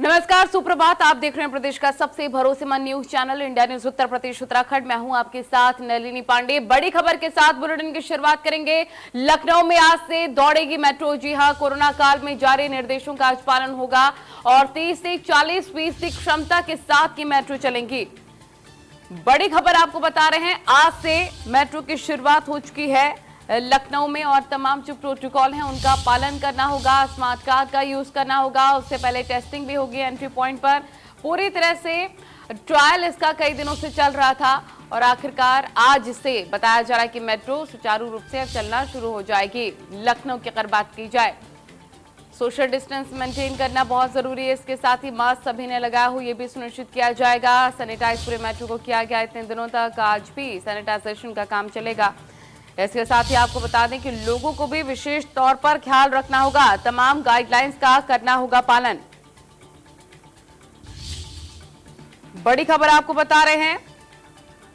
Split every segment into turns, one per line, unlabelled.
नमस्कार, सुप्रभात। आप देख रहे हैं प्रदेश का सबसे भरोसेमंद news channel India news Uttar Pradesh Uttarakhand. मैं हूं आपके साथ नलिनी पांडे। बड़ी खबर के साथ बुलेटिन की शुरुआत करेंगे। लखनऊ में आज से दौड़ेगी मेट्रो। जी हां, कोरोना काल में जारी निर्देशों का आज पालन होगा और 30 से 40% क्षमता के साथ की मेट्रो चलेंगी। बड़ी खबर आपको बता रहे हैं, आज से मेट्रो की शुरुआत हो चुकी है लखनऊ में और तमाम जो प्रोटोकॉल हैं उनका पालन करना होगा। स्मार्ट कार्ड का यूज करना होगा। उससे पहले टेस्टिंग भी होगी एंट्री पॉइंट पर। पूरी तरह से ट्रायल इसका कई दिनों से चल रहा था और आखिरकार आज से बताया जा रहा है कि मेट्रो सुचारू रूप से अब चलना शुरू हो जाएगी। लखनऊ की अगर बात की जाए, सोशल डिस्टेंस मेंटेन करना बहुत जरूरी है। इसके साथ ही मास्क सभी ने लगाया हो, ये भी सुनिश्चित किया जाएगा। सैनिटाइज पूरे मेट्रो को किया गया इतने दिनों तक। आज भी सैनिटाइजेशन का काम चलेगा। इसके साथ ही आपको बता दें कि लोगों को भी विशेष तौर पर ख्याल रखना होगा। तमाम गाइडलाइंस का करना होगा पालन। बड़ी खबर आपको बता रहे हैं,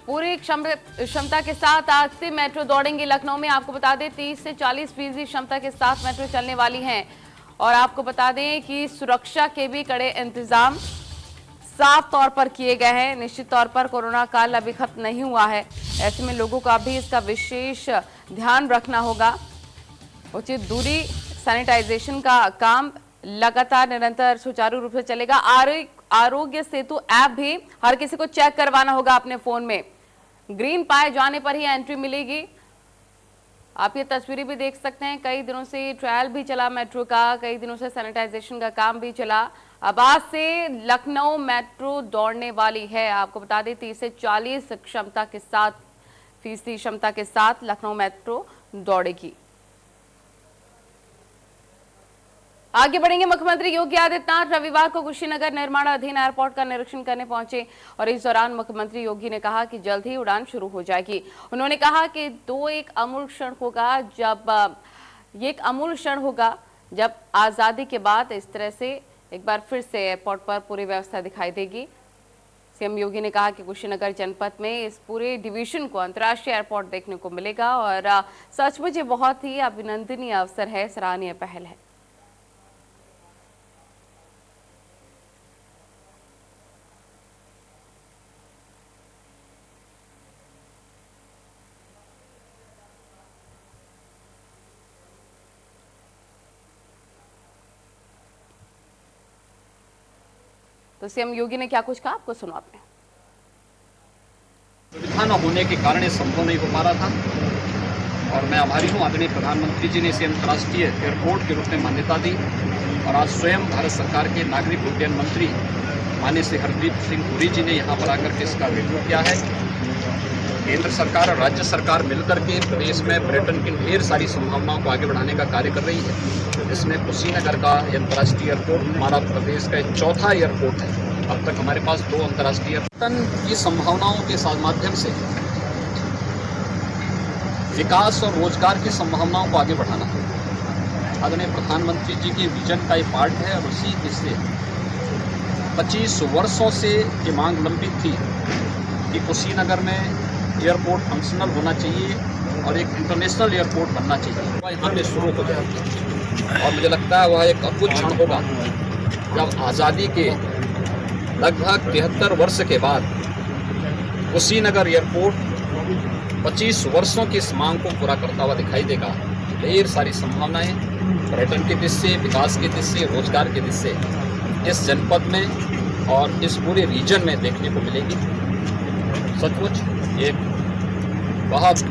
पूरी क्षमता के साथ आज से मेट्रो दौड़ेंगे लखनऊ में। आपको बता दें 30 से 40% क्षमता के साथ मेट्रो चलने वाली है और आपको बता दें कि सुरक्षा के भी कड़े इंतजाम साफ तौर पर किए गए हैं। निश्चित तौर पर कोरोना काल अभी खत्म नहीं हुआ है, ऐसे में लोगों का भी इसका विशेष ध्यान रखना होगा। उचित दूरी, सैनिटाइजेशन का काम लगातार निरंतर सुचारू रूप से चलेगा। आरोग्य सेतु ऐप भी हर किसी को चेक करवाना होगा अपने फोन में। ग्रीन पाए जाने पर ही एंट्री मिलेगी। आप ये तस्वीरें भी देख सकते हैं, कई दिनों से ट्रायल भी चला मेट्रो का, कई दिनों से सैनिटाइजेशन का काम भी चला। अब आज से लखनऊ मेट्रो दौड़ने वाली है। आपको बता दें 30 से 40 क्षमता के साथ फीसदी क्षमता के साथ लखनऊ मेट्रो दौड़ेगी। आगे बढ़ेंगे। मुख्यमंत्री योगी आदित्यनाथ रविवार को कुशीनगर निर्माणाधीन एयरपोर्ट का निरीक्षण करने पहुंचे और इस दौरान मुख्यमंत्री योगी ने कहा कि जल्द ही उड़ान शुरू हो जाएगी। उन्होंने कहा कि एक अमूल क्षण होगा जब आजादी के बाद इस तरह से एक बार फिर से एयरपोर्ट पर पूरी व्यवस्था दिखाई देगी। सीएम योगी ने कहा कि कुशीनगर जनपद में इस पूरे डिवीजन को अंतर्राष्ट्रीय एयरपोर्ट देखने को मिलेगा और सचमुच ये बहुत ही अभिनंदनीय अवसर है, सराहनीय पहल है। तो सीएम योगी ने क्या कुछ कहा, आपको सुनाते हैं।
सुविधा न होने के कारण ये संभव नहीं हो पा रहा था और मैं आभारी हूँ। आदरणीय प्रधानमंत्री जी ने इसे अंतर्राष्ट्रीय एयरपोर्ट के रूप में मान्यता दी और आज स्वयं भारत सरकार के नागरिक उड्डयन मंत्री माननीय श्री हरदीप सिंह पुरी जी ने यहाँ पर आकर के इसका रिव्यू किया है। केंद्र सरकार और राज्य सरकार मिलकर के प्रदेश में पर्यटन की ढेर सारी संभावनाओं को आगे बढ़ाने का कार्य कर रही है। इसमें कुशीनगर का अंतर्राष्ट्रीय एयरपोर्ट हमारा प्रदेश का चौथा एयरपोर्ट है। अब तक हमारे पास 2 अंतर्राष्ट्रीय पर्यटन की संभावनाओं के माध्यम से विकास और रोजगार की संभावनाओं को आगे बढ़ाना है। आदरणीय प्रधानमंत्री जी की विजन का ये पार्ट है और उसी से 25 वर्षों से ये मांग लंबित थी कि कुशीनगर में एयरपोर्ट फंक्शनल होना चाहिए और एक इंटरनेशनल एयरपोर्ट बनना चाहिए। वह यहाँ पे शुरू हो जाएगी और मुझे लगता है वह एक अद्भुत क्षण होगा जब आज़ादी के लगभग 73 वर्ष के बाद कुशीनगर एयरपोर्ट 25 वर्षों की इस मांग को पूरा करता हुआ दिखाई देगा। ढेर सारी संभावनाएं पर्यटन के दृष्टि से, विकास के दृष्टि से, रोजगार के दृष्टि से इस जनपद में और इस पूरे रीजन में देखने को मिलेगी। सचमुच एक बहुत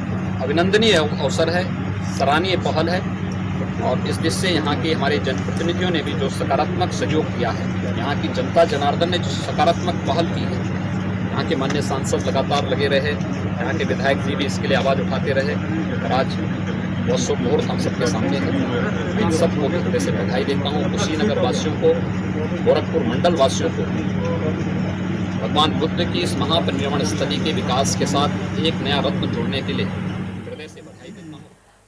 अभिनंदनीय अवसर है, सराहनीय पहल है और इस दृष्टि से यहाँ के हमारे जनप्रतिनिधियों ने भी जो सकारात्मक सहयोग किया है, यहाँ की जनता जनार्दन ने जो सकारात्मक पहल की है, यहाँ के माननीय सांसद लगातार लगे रहे, यहाँ के विधायक जी भी इसके लिए आवाज़ उठाते रहे और आज बहुत शुभ मुहूर्त हम सबके सामने है। इन सबको मैं हृदय से बधाई देता हूँ। कुशीनगर वासियों को, गोरखपुर मंडल वासियों को भगवान बुद्ध की इस महापरिनिर्वाण स्थली के विकास के साथ एक नया रत्न जोड़ने के लिए हृदय से बधाई देता हूँ।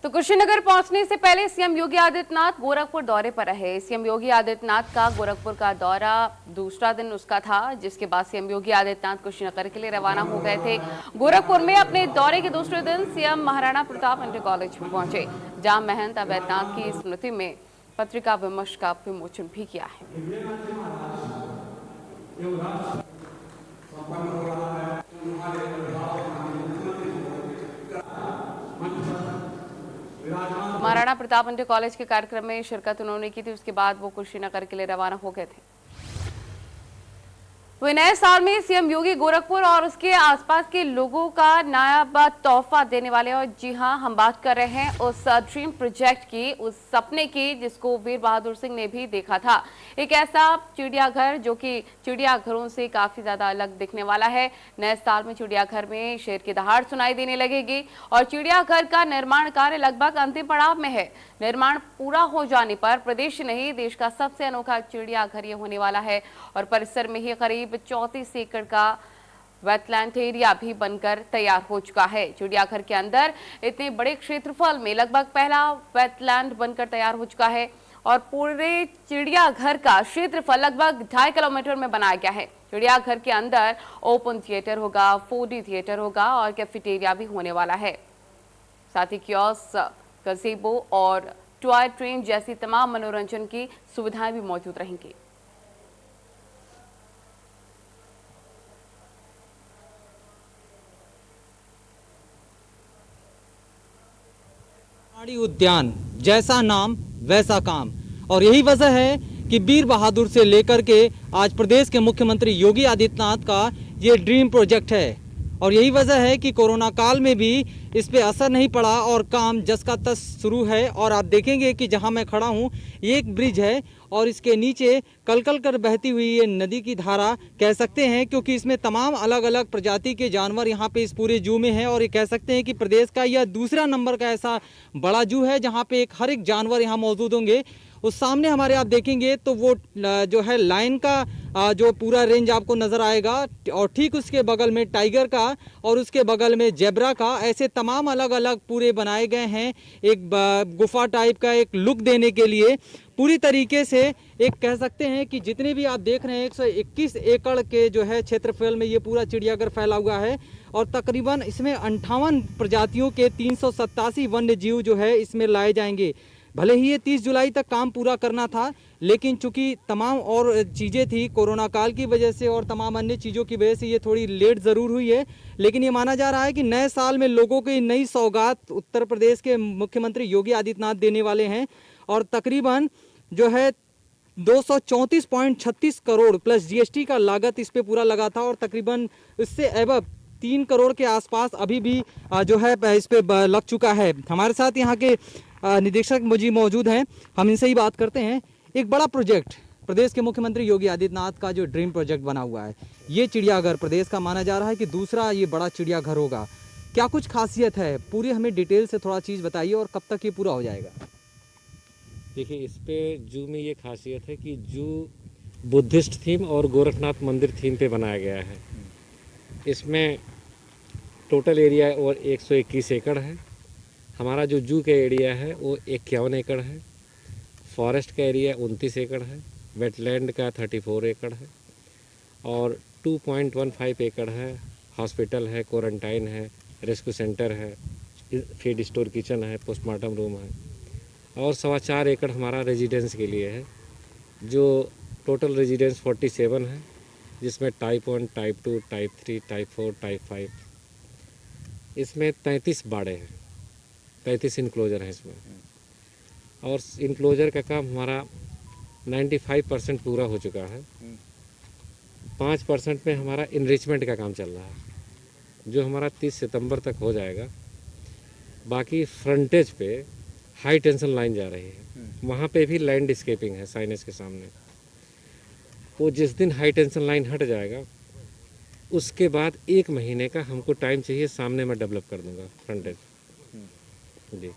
तो कुशीनगर पहुंचने से पहले सीएम योगी आदित्यनाथ गोरखपुर दौरे पर रहे। सीएम योगी आदित्यनाथ का गोरखपुर का दौरा दूसरा दिन उसका था, जिसके बाद सीएम योगी आदित्यनाथ कुशीनगर के लिए रवाना हो गए थे। गोरखपुर में अपने दौरे के दूसरे दिन CM Maharana Pratap inter college में पहुंचे, जहां महंत अवैधनाथ की स्मृति में पत्रिका विमर्श का विमोचन भी किया है। महाराणा प्रताप इंटर कॉलेज के कार्यक्रम में शिरकत उन्होंने की थी। उसके बाद वो कुशीनगर के लिए रवाना हो गए थे। वही नए साल में सीएम योगी गोरखपुर और उसके आसपास के लोगों का नायाब तोहफा देने वाले, और जी हां, हम बात कर रहे हैं उस ड्रीम प्रोजेक्ट की, उस सपने की जिसको वीर बहादुर सिंह ने भी देखा था। एक ऐसा चिड़ियाघर जो कि चिड़ियाघरों से काफी ज्यादा अलग दिखने वाला है। नए साल में चिड़ियाघर में शेर की दहाड़ सुनाई देने लगेगी और चिड़ियाघर का निर्माण कार्य लगभग अंतिम पड़ाव में है। निर्माण पूरा हो जाने पर प्रदेश नहीं, देश का सबसे अनोखा चिड़ियाघर ये होने वाला है और परिसर में ही करीब 34 एकड़ का वेटलैंड एरिया भी बनकर तैयार हो चुका है। चिड़ियाघर के अंदर इतने बड़े क्षेत्रफल में लगभग पहला वेटलैंड बनकर तैयार हो चुका है और पूरे चिड़ियाघर का क्षेत्रफल लगभग 2.5 किलोमीटर में बनाया गया है। चिड़ियाघर के अंदर ओपन थिएटर होगा, 4D थिएटर होगा और कैफेटेरिया भी होने वाला है। साथ ही कियोस्क, गज़ेबो और टॉय ट्रेन जैसी तमाम मनोरंजन की सुविधाएं भी मौजूद रहेंगी।
पहाड़ी उद्यान, जैसा नाम वैसा काम, और यही वजह है कि वीर बहादुर से लेकर के आज प्रदेश के मुख्यमंत्री योगी आदित्यनाथ का ये ड्रीम प्रोजेक्ट है। और यही वजह है कि कोरोना काल में भी इस पे असर नहीं पड़ा और काम जस का तस शुरू है। और आप देखेंगे कि जहां मैं खड़ा हूं ये एक ब्रिज है और इसके नीचे कलकल कर बहती हुई ये नदी की धारा कह सकते हैं, क्योंकि इसमें तमाम अलग अलग प्रजाति के जानवर यहाँ पे इस पूरे जू में हैं। और ये कह सकते हैं कि प्रदेश का यह दूसरा नंबर का ऐसा बड़ा जू है जहाँ पे हर एक जानवर यहाँ मौजूद होंगे। उस सामने हमारे आप देखेंगे तो वो जो है लायन का जो पूरा रेंज आपको नज़र आएगा और ठीक उसके बगल में टाइगर का और उसके बगल में जेब्रा का, ऐसे तमाम अलग अलग पूरे बनाए गए हैं एक गुफा टाइप का एक लुक देने के लिए। पूरी तरीके से एक कह सकते हैं कि जितने भी आप देख रहे हैं 121 एकड़ के जो है क्षेत्रफल में ये पूरा चिड़ियाघर फैला हुआ है और तकरीबन इसमें 58 प्रजातियों के 387 वन्य जीव जो है इसमें लाए जाएंगे। भले ही ये 30 जुलाई तक काम पूरा करना था, लेकिन चूंकि तमाम और चीज़ें थी कोरोना काल की वजह से और तमाम अन्य चीज़ों की वजह से ये थोड़ी लेट ज़रूर हुई है। लेकिन ये माना जा रहा है कि नए साल में लोगों की नई सौगात उत्तर प्रदेश के मुख्यमंत्री योगी आदित्यनाथ देने वाले हैं और तकरीबन जो है 234.36 करोड़ प्लस जीएसटी का लागत इस पे पूरा लगा था और तकरीबन इससे एबव 3 करोड़ के आसपास अभी भी जो है इस पे लग चुका है। हमारे साथ यहाँ के निदेशक मुझे मौजूद हैं, हम इनसे ही बात करते हैं। एक बड़ा प्रोजेक्ट प्रदेश के मुख्यमंत्री योगी आदित्यनाथ का जो ड्रीम प्रोजेक्ट बना हुआ है, ये चिड़ियाघर प्रदेश का माना जा रहा है कि दूसरा ये बड़ा चिड़ियाघर होगा। क्या कुछ खासियत है, पूरी हमें डिटेल से थोड़ा चीज़ बताइए और कब तक ये पूरा हो जाएगा?
देखिए, इस पे जू में ये खासियत है कि जू बुद्धिस्ट थीम और गोरखनाथ मंदिर थीम पे बनाया गया है। इसमें टोटल एरिया और 121 एकड़ है। हमारा जो जू का एरिया है वो 51 एकड़ है। फॉरेस्ट का एरिया 29 एकड़ है। वेटलैंड का 34 एकड़ है और 2.15 एकड़ है। हॉस्पिटल है, क्वारंटाइन है, रेस्क्यू सेंटर है, फीड स्टोर किचन है, पोस्टमार्टम रूम है और 4.25 एकड़ हमारा रेजिडेंस के लिए है। जो टोटल रेजिडेंस 47 है, जिसमें type 1, type 2, type 3, type 4, type 5, इसमें 33 बाड़े हैं, 33 इनक्लोजर हैं इसमें। और इनक्लोजर का काम हमारा 95% पूरा हो चुका है। 5% में हमारा इनरिचमेंट का काम चल रहा है, जो हमारा 30 सितंबर तक हो जाएगा। बाकी फ्रंटेज पे हाई टेंशन लाइन जा रही है, वहाँ पे भी लैंडस्केपिंग है साइनेज के सामने। वो जिस दिन हाई टेंशन लाइन हट जाएगा उसके बाद 1 महीने का हमको टाइम चाहिए, सामने मैं डेवलप कर दूंगा फ्रंटेज जी।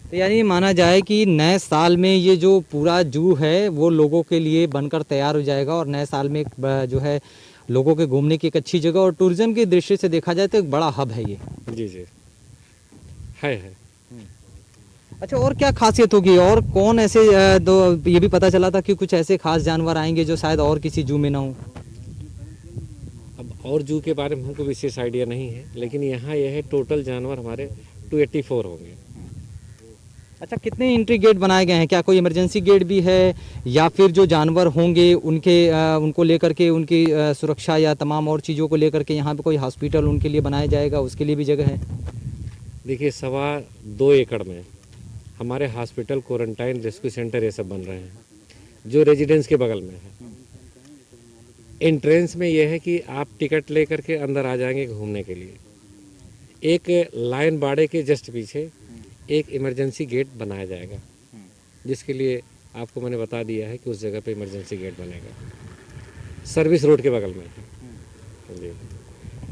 तो यानी माना जाए कि नए साल में ये जो पूरा जू है वो लोगों के लिए बनकर तैयार हो जाएगा और नए साल में जो है लोगों के घूमने की एक अच्छी जगह और टूरिज्म की दृष्टि से देखा जाए तो एक बड़ा हब है ये।
जी जी है।
अच्छा, और क्या खासियत होगी और कौन ऐसे ये भी पता चला था कि कुछ ऐसे खास जानवर आएंगे जो शायद और किसी जू में ना हो?
अब और जू के बारे में हमको विशेष आइडिया नहीं है, लेकिन यहाँ यह है टोटल जानवर हमारे 284 होंगे।
अच्छा, कितने एंट्री गेट बनाए गए हैं? क्या कोई इमरजेंसी गेट भी है या फिर जो जानवर होंगे उनको लेकर के उनकी सुरक्षा या तमाम और चीज़ों को लेकर के यहाँ पे कोई हॉस्पिटल उनके लिए बनाया जाएगा, उसके लिए भी जगह है?
देखिए 2.25 एकड़ में हमारे हॉस्पिटल, क्वारंटाइन, रेस्क्यू सेंटर ये सब बन रहे हैं जो रेजिडेंस के बगल में है। एंट्रेंस में ये है कि आप टिकट लेकर के अंदर आ जाएंगे घूमने के लिए। एक लाइन बाड़े के जस्ट पीछे एक इमरजेंसी गेट बनाया जाएगा, जिसके लिए आपको मैंने बता दिया है कि उस जगह पे इमरजेंसी गेट बनेगा, सर्विस रोड के बगल में है जी।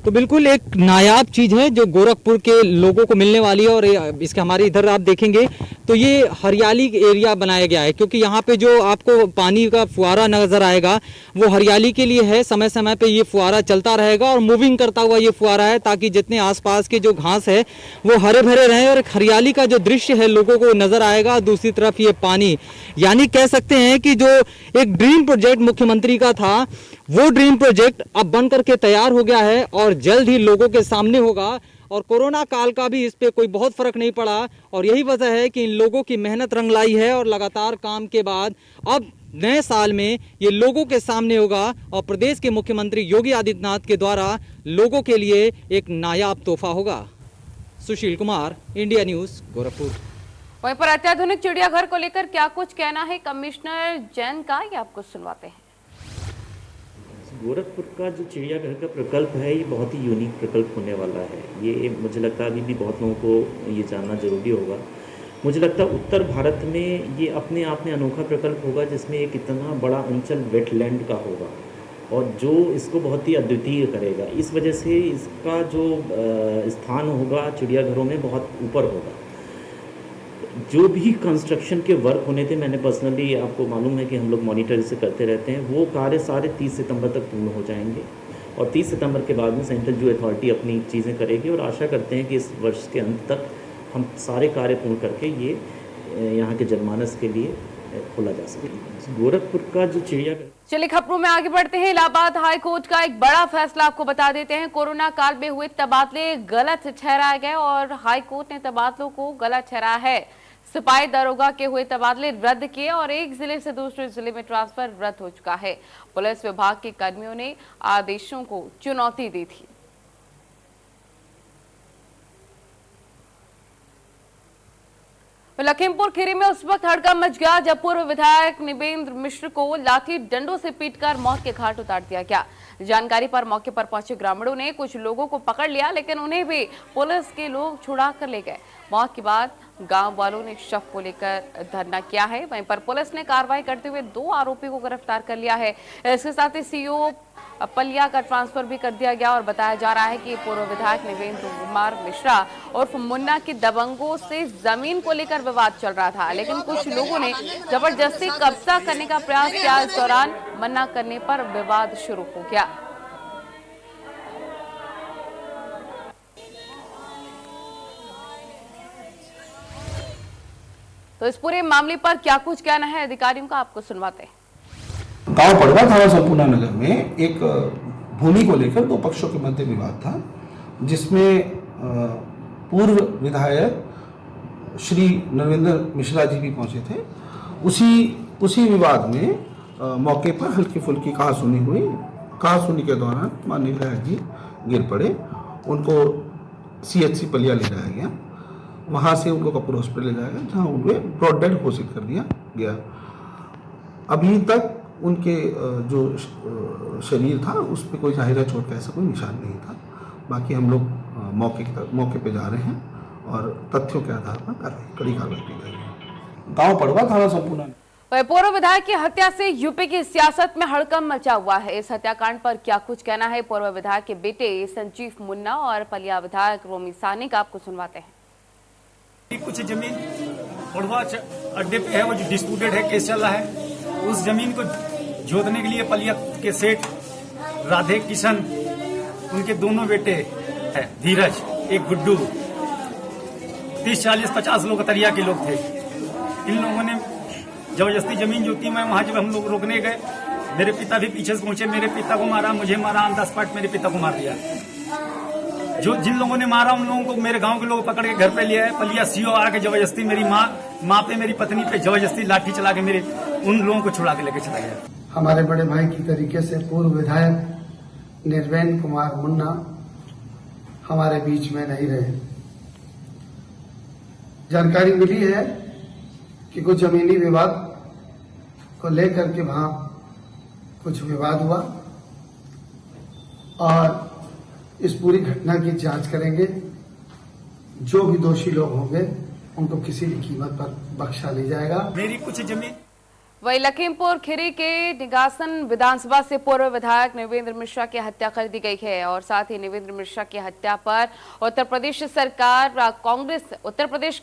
तो बिल्कुल एक नायाब चीज़ है जो गोरखपुर के लोगों को मिलने वाली है। और इसके हमारे इधर आप देखेंगे तो ये हरियाली एरिया बनाया गया है, क्योंकि यहाँ पे जो आपको पानी का फुहारा नज़र आएगा वो हरियाली के लिए है। समय समय पे ये फुहारा चलता रहेगा और मूविंग करता हुआ ये फुहारा है, ताकि जितने आसपास के जो घास है वो हरे भरे रहें और एक हरियाली का जो दृश्य है लोगों को नज़र आएगा। दूसरी तरफ ये पानी, यानी कह सकते हैं कि जो एक ड्रीम प्रोजेक्ट मुख्यमंत्री का था वो ड्रीम प्रोजेक्ट अब बन करके तैयार हो गया है और जल्द ही लोगों के सामने होगा। और कोरोना काल का भी इस पे कोई बहुत फर्क नहीं पड़ा और यही वजह है कि इन लोगों की मेहनत रंग लाई है और लगातार काम के बाद अब नए साल में ये लोगों के सामने होगा और प्रदेश के मुख्यमंत्री योगी आदित्यनाथ के द्वारा लोगों के लिए एक नायाब तोहफा होगा। Sushil Kumar, India news, Gorakhpur.
वहीं पर अत्याधुनिक चिड़ियाघर को लेकर क्या कुछ कहना है कमिश्नर जैन का, ये आपको सुनवाते हैं।
गोरखपुर का जो चिड़ियाघर का प्रकल्प है ये बहुत ही यूनिक प्रकल्प होने वाला है। ये मुझे लगता है अभी भी बहुत लोगों को ये जानना ज़रूरी होगा। मुझे लगता है उत्तर भारत में ये अपने आप में अनोखा प्रकल्प होगा, जिसमें एक इतना बड़ा अंचल वेटलैंड का होगा और जो इसको बहुत ही अद्वितीय करेगा। इस वजह से इसका जो स्थान होगा चिड़ियाघरों में बहुत ऊपर होगा। जो भी कंस्ट्रक्शन के वर्क होने थे, मैंने पर्सनली, आपको मालूम है कि हम लोग मॉनिटर इसे करते रहते हैं, वो कार्य सारे 30 सितंबर तक पूर्ण हो जाएंगे और 30 सितंबर के बाद में सेंट्रल जू अथॉरिटी अपनी चीज़ें करेगी और आशा करते हैं कि इस वर्ष के अंत तक हम सारे कार्य पूर्ण करके ये यहाँ के जनमानस के लिए खोला जा सके। गोरखपुर का जो चिड़ियाघर।
चलिए खबरों में आगे बढ़ते हैं। इलाहाबाद हाई कोर्ट का एक बड़ा फैसला आपको बता देते हैं। कोरोना काल में हुए तबादले गलत ठहराए गए और हाई कोर्ट ने तबादलों को गलत ठहराया है। सिपाही दरोगा के हुए तबादले रद्द किए और एक जिले से दूसरे जिले में ट्रांसफर रद्द हो चुका है। पुलिस विभाग के कर्मियों ने आदेशों को चुनौती दी थी। लखीमपुर खीरी में उस वक्त हड़कंप मच गया जब पूर्व विधायक निबेंद्र मिश्र को लाठी डंडों से पीटकर मौत के घाट उतार दिया गया। जानकारी पर मौके पर पहुंचे ग्रामीणों ने कुछ लोगों को पकड़ लिया, लेकिन उन्हें भी पुलिस के लोग छुड़ा कर ले गए। मौत के बाद गांव वालों ने शव को लेकर धरना किया है। वहीं पर पुलिस ने कार्रवाई करते हुए 2 आरोपियों को गिरफ्तार कर लिया है। इसके साथ ही सीओ पलिया का ट्रांसफर भी कर दिया गया और बताया जा रहा है कि पूर्व विधायक निवेंद्र कुमार मिश्रा उर्फ मुन्ना की दबंगों से जमीन को लेकर विवाद चल रहा था, लेकिन कुछ लोगों ने जबरदस्ती कब्जा करने का प्रयास किया। इस दौरान मना करने पर विवाद शुरू हो गया। तो इस पूरे मामले पर क्या कुछ कहना है अधिकारियों का, आपको सुनवाते हैं।
गांव पड़वा थाना संपूर्ण नगर में एक भूमि को लेकर 2 पक्षों के मध्य विवाद था, जिसमें पूर्व विधायक श्री नरेंद्र मिश्रा जी भी पहुंचे थे। उसी विवाद में मौके पर हल्की फुल्की कहासुनी हुई। कहासुनी के दौरान माननीय विधायक जी गिर पड़े। उनको CHC पलिया ले जाया गया। वहाँ से उनको कपूर हॉस्पिटल ले जाया गया, जहाँ उन्हें ब्रॉड डेड घोषित कर दिया गया। अभी तक उनके जो शरीर था उस पर कोई जाहिरा चोट का ऐसा कोई निशान नहीं था। बाकी हम लोग मौके पे जा रहे हैं और तथ्यों के आधार पर कड़ी कार्रवाई की जाएगी। गांव पड़वा थाना संपूर्ण।
पूर्व विधायक की हत्या से यूपी की सियासत में हड़कंप मचा हुआ है। इस हत्याकांड पर क्या कुछ कहना है पूर्व विधायक के बेटे संजीव मुन्ना और पलिया विधायक रोमी सानी का, आपको सुनवाते हैं।
कुछ जमीन पड़वा अड्डे पे है, वो जो डिस्प्यूटेड है, केस चल रहा है। उस जमीन को जोतने के लिए पलिया के सेठ राधे किशन, उनके दोनों बेटे हैं, धीरज, एक गुड्डू, 30, 40, 50 लोग तरिया के लोग थे। इन लोगों ने जबरदस्ती जमीन जोती। मैं वहां जब हम लोग रोकने गए, मेरे पिता भी पीछे से पहुंचे, मेरे पिता को मारा, मुझे मारा, ऑन द स्पॉट मेरे पिता को मार दिया। जो जिन लोगों ने मारा उन लोगों को मेरे गांव के लोग पकड़ के घर पे लिया है। पलिया सीओ आके जबरदस्ती मेरी माँ पे, मेरी पत्नी पे जबरदस्ती लाठी चला के मेरे उन लोगों को छुड़ा के लेके चला गया।
हमारे बड़े भाई की तरीके से पूर्व विधायक निर्वेन कुमार मुन्ना हमारे बीच में नहीं रहे। जानकारी मिली है कि कुछ जमीनी विवाद को लेकर के वहां कुछ विवाद हुआ और इस पूरी घटना की जांच करेंगे। जो भी दोषी लोग होंगे उनको किसी भी कीमत पर बख्शा नहीं जाएगा।
मेरी कुछ जमीन
वही लखीमपुर खीरी के निगासन विधानसभा से पूर्व विधायक नवेंद्र मिश्रा की हत्या कर दी गई है और साथ ही नवेंद्र मिश्रा की हत्या पर उत्तर प्रदेश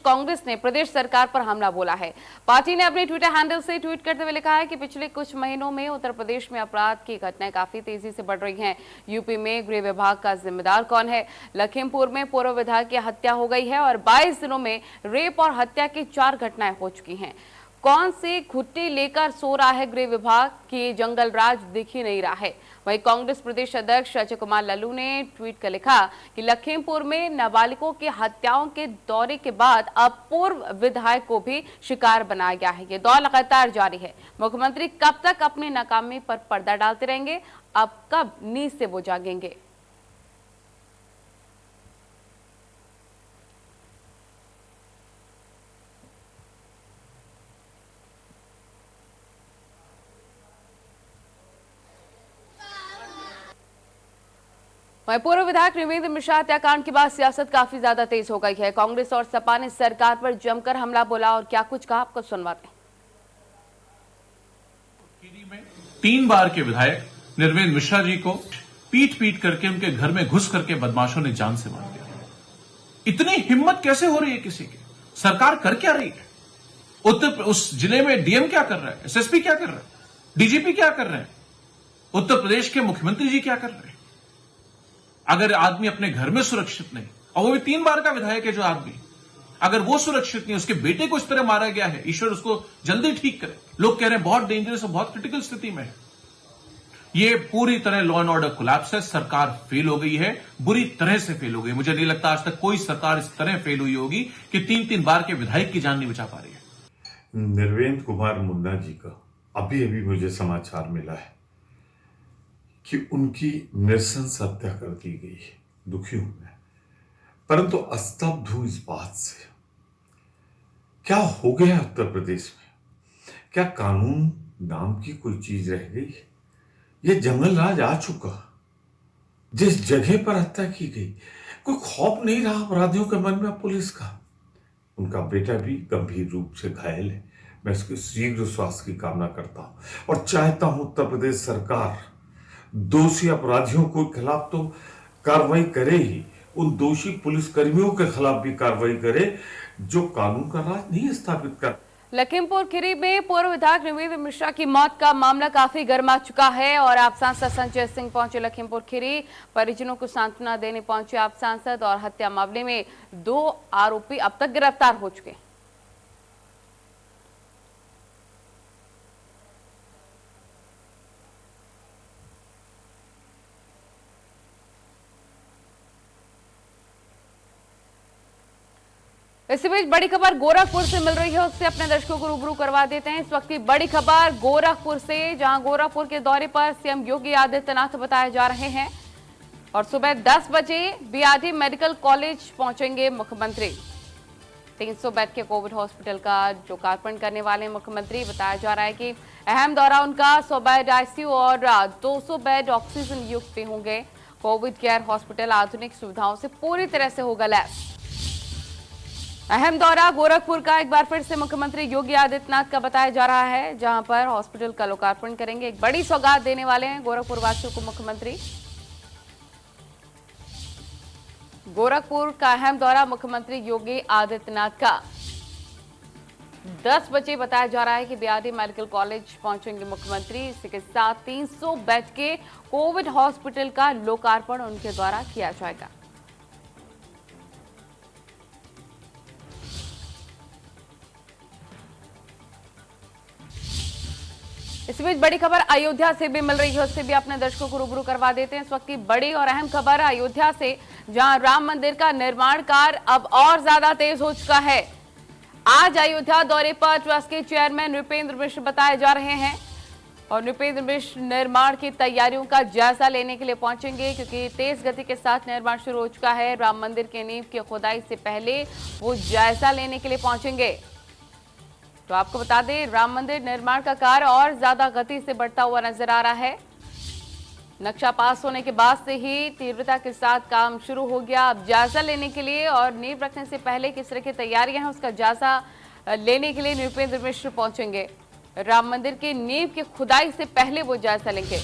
कांग्रेस ने प्रदेश सरकार पर हमला बोला है। पार्टी ने अपने ट्विटर हैंडल से ट्वीट करते हुए लिखा है कि पिछले कुछ महीनों में उत्तर प्रदेश में अपराध की घटनाएं काफी तेजी से बढ़ रही हैं। यूपी में गृह विभाग का जिम्मेदार कौन है? लखीमपुर में पूर्व विधायक की हत्या हो गई है और 22 दिनों में रेप और हत्या की 4 घटनाएं हो चुकी हैं। कौन से घुट्टी लेकर सो रहा है गृह विभाग की जंगल राज दिख ही नहीं रहा है। वहीं कांग्रेस प्रदेश अध्यक्ष अजय कुमार लल्लू ने ट्वीट कर लिखा कि लखीमपुर में नाबालिगों की हत्याओं के दौरे के बाद अब पूर्व विधायक को भी शिकार बनाया गया है। ये दौर लगातार जारी है। मुख्यमंत्री कब तक अपनी नाकामी पर पर्दा डालते रहेंगे? अब कब नींद से वो जागेंगे? पूर्व विधायक नवेंद्र मिश्रा हत्याकांड के बाद सियासत काफी ज्यादा तेज हो गई है। कांग्रेस और सपा ने सरकार पर जमकर हमला बोला और क्या कुछ कहा, आपको सुनवाते हैं।
3 बार के विधायक नवेंद्र मिश्रा जी को पीट करके उनके घर में घुस करके बदमाशों ने जान से मार दिया। इतनी हिम्मत कैसे हो रही है किसी की? सरकार कर क्या रही है? उस जिले में डीएम क्या कर रहा है? एसएसपी क्या कर रहा है? डीजीपी क्या कर रहे हैं? उत्तर प्रदेश के मुख्यमंत्री जी क्या कर रहे हैं? अगर आदमी अपने घर में सुरक्षित नहीं, और वो भी 3 बार का विधायक है जो आदमी, अगर वो सुरक्षित नहीं, उसके बेटे को इस तरह मारा गया है, ईश्वर उसको जल्दी ठीक करे। लोग कह रहे हैं बहुत डेंजरस और बहुत क्रिटिकल स्थिति में है। ये पूरी तरह लॉ एंड ऑर्डर कोलैप्स है। सरकार फेल हो गई है, बुरी तरह से फेल हो गई। मुझे नहीं लगता आज तक कोई सरकार इस तरह फेल हुई होगी कि 3-3 बार के विधायक की जान नहीं बचा पा रही है।
निर्वेंद्र कुमार मुन्ना जी का अभी मुझे समाचार मिला है कि उनकी नृशंस हत्या कर दी गई है। दुखी हूं मैं, परंतु स्तब्ध हूं इस बात से। क्या हो गया उत्तर प्रदेश में? क्या कानून नाम की कोई चीज रह गई? यह जंगल राज आ चुका। जिस जगह पर हत्या की गई, कोई खौफ नहीं रहा अपराधियों के मन में पुलिस का। उनका बेटा भी गंभीर रूप से घायल है। मैं उसके शीघ्र स्वास्थ्य की कामना करता हूं और चाहता हूं उत्तर प्रदेश सरकार दोषी अपराधियों के खिलाफ तो कार्रवाई करे ही, उन दोषी पुलिसकर्मियों के खिलाफ भी कार्रवाई करे जो कानून का राज नहीं स्थापित कर।
लखीमपुर खीरी में पूर्व विधायक नवेंद्र मिश्रा की मौत का मामला काफी गर्मा चुका है और आप सांसद संजय सिंह पहुंचे लखीमपुर खीरी। परिजनों को सांत्वना देने पहुंचे आप सांसद और हत्या मामले में 2 आरोपी अब तक गिरफ्तार हो चुके हैं। इसी बीच बड़ी खबर गोरखपुर से मिल रही है, उससे अपने दर्शकों को रूबरू करवा देते हैं। इस वक्त की बड़ी खबर गोरखपुर से, जहां गोरखपुर के दौरे पर सीएम योगी आदित्यनाथ बताए जा रहे हैं और सुबह 10 बजे बीआरडी मेडिकल कॉलेज पहुंचेंगे मुख्यमंत्री। 300 बेड के कोविड हॉस्पिटल का लोकार्पण करने वाले मुख्यमंत्री। बताया जा रहा है कि अहम दौरा उनका 100 बेड आईसीयू और 200 बेड ऑक्सीजन युक्त होंगे। कोविड केयर हॉस्पिटल आधुनिक सुविधाओं से पूरी तरह से होगा लैस। अहम दौरा गोरखपुर का एक बार फिर से मुख्यमंत्री योगी आदित्यनाथ का बताया जा रहा है, जहां पर हॉस्पिटल का लोकार्पण करेंगे। एक बड़ी सौगात देने वाले हैं गोरखपुर वासियों को मुख्यमंत्री। गोरखपुर का अहम दौरा मुख्यमंत्री योगी आदित्यनाथ का 10 बजे बताया जा रहा है कि बीआरडी मेडिकल कॉलेज पहुंचेंगे मुख्यमंत्री। इसी के साथ 300 बेड के कोविड हॉस्पिटल का लोकार्पण उनके द्वारा किया जाएगा। इस बीच बड़ी खबर अयोध्या से भी मिल रही है, उससे भी अपने दर्शकों को रूबरू करवा देते हैं। इस वक्त की बड़ी और अहम खबर अयोध्या से, जहां राम मंदिर का निर्माण कार्य अब और ज्यादा तेज हो चुका है। आज अयोध्या दौरे पर ट्रस्ट के चेयरमैन नृपेंद्र मिश्र बताए जा रहे हैं और नृपेंद्र मिश्र निर्माण की तैयारियों का जायजा लेने के लिए पहुंचेंगे, क्योंकि तेज गति के साथ निर्माण शुरू हो चुका है। राम मंदिर के नींव की खुदाई से पहले वो जायजा लेने के लिए पहुंचेंगे। तो आपको बता दें, राम मंदिर निर्माण का कार्य और ज्यादा गति से बढ़ता हुआ नजर आ रहा है। नक्शा पास होने के बाद से ही तीव्रता के साथ काम शुरू हो गया। अब जायजा लेने के लिए और नींव रखने से पहले किस तरह की तैयारियां हैं, उसका जायजा लेने के लिए नृपेंद्र मिश्र पहुंचेंगे। राम मंदिर की नींव की खुदाई से पहले वो जायजा लेंगे।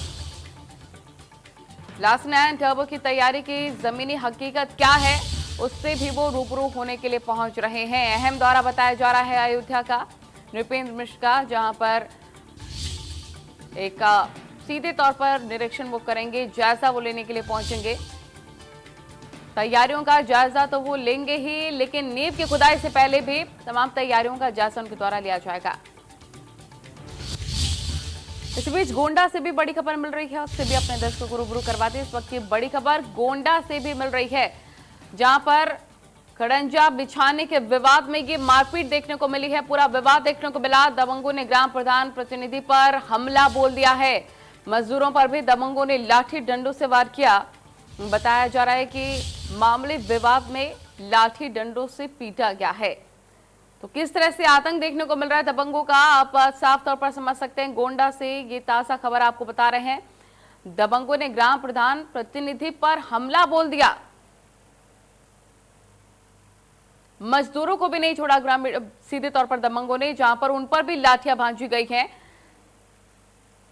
लास्ट नाइन टर्बो की तैयारी की जमीनी हकीकत क्या है, उससे भी वो रूबरू होने के लिए पहुंच रहे हैं। अहम दौरा बताया जा रहा है अयोध्या का, नृपेंद्र मिश्र का, जहां पर एक सीधे तौर पर निरीक्षण वो करेंगे, जायजा वो लेने के लिए पहुंचेंगे। तैयारियों का जायजा तो वो लेंगे ही, लेकिन नींव की खुदाई से पहले भी तमाम तैयारियों का जायजा उनके द्वारा लिया जाएगा। इस बीच गोंडा से भी बड़ी खबर मिल रही है, उससे भी अपने दर्शकों को रूबरू करवाते हैं। इस वक्त की बड़ी खबर गोंडा से भी मिल रही है, जहां पर खड़ंजा बिछाने के विवाद में ये मारपीट देखने को मिली है। पूरा विवाद देखने को मिला। दबंगों ने ग्राम प्रधान प्रतिनिधि पर हमला बोल दिया है। मजदूरों पर भी दबंगों ने लाठी डंडों से वार किया। बताया जा रहा है कि मामले विवाद में लाठी डंडों से पीटा गया है। तो किस तरह से आतंक देखने को मिल रहा है दबंगों का, आप साफ तौर पर समझ सकते हैं। गोंडा से ये ताजा खबर आपको बता रहे हैं। दबंगों ने ग्राम प्रधान प्रतिनिधि पर हमला बोल दिया। मजदूरों को भी नहीं छोड़ा ग्रामीण, सीधे तौर पर दबंगों ने, जहां पर उन पर भी लाठियां भांजी गई हैं।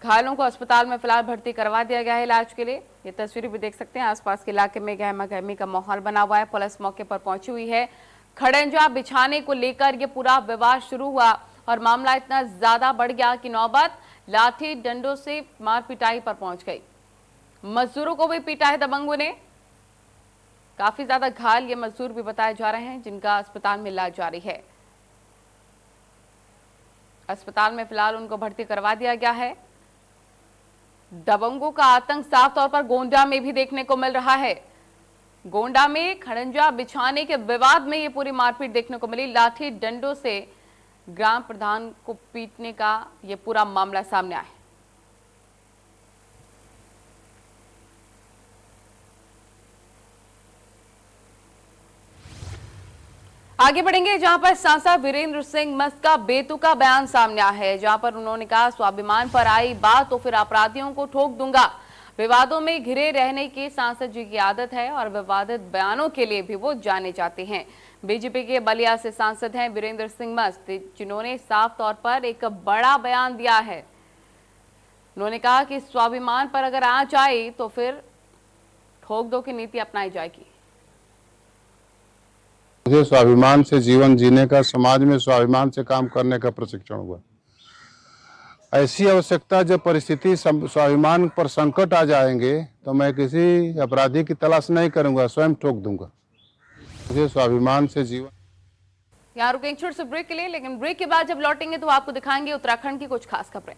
घायलों को अस्पताल में फिलहाल भर्ती करवा दिया गया है इलाज के लिए। ये तस्वीरें भी देख सकते हैं, आसपास के इलाके में गहमा गहमी का माहौल बना हुआ है। पुलिस मौके पर पहुंची हुई है। खड़ंजा बिछाने को लेकर ये पूरा विवाद शुरू हुआ और मामला इतना ज्यादा बढ़ गया कि नौबत लाठी डंडों से मार पिटाई पर पहुंच गई। मजदूरों को भी पीटा है दबंगों ने। काफी ज्यादा घायल ये मजदूर भी बताए जा रहे हैं, जिनका अस्पताल में इलाज जारी है। अस्पताल में फिलहाल उनको भर्ती करवा दिया गया है। दबंगों का आतंक साफ तौर पर गोंडा में भी देखने को मिल रहा है। गोंडा में खड़ंजा बिछाने के विवाद में ये पूरी मारपीट देखने को मिली। लाठी डंडों से ग्राम प्रधान को पीटने का ये पूरा मामला सामने आया। आगे बढ़ेंगे, जहां पर सांसद वीरेंद्र सिंह मस्त का बेतुका बयान सामने आया है, जहां पर उन्होंने कहा, स्वाभिमान पर आई बात तो फिर अपराधियों को ठोक दूंगा। विवादों में घिरे रहने की सांसद जी की आदत है और विवादित बयानों के लिए भी वो जाने जाते हैं। बीजेपी के बलिया से सांसद हैं वीरेंद्र सिंह मस्त, जिन्होंने साफ तौर पर एक बड़ा बयान दिया है। उन्होंने कहा कि स्वाभिमान पर अगर आंच आई तो फिर ठोक दो की नीति अपनाई जाएगी।
मुझे स्वाभिमान से जीवन जीने का, समाज में स्वाभिमान से काम करने का प्रशिक्षण हुआ। ऐसी आवश्यकता जब परिस्थिति स्वाभिमान पर संकट आ जाएंगे तो मैं किसी अपराधी की तलाश नहीं करूंगा, स्वयं ठोक दूंगा। मुझे स्वाभिमान से जीवन।
यहाँ रुकेंगे छोटे से ब्रेक के लिए, लेकिन ब्रेक के बाद जब लौटेंगे तो आपको दिखाएंगे उत्तराखंड की कुछ खास खबरें।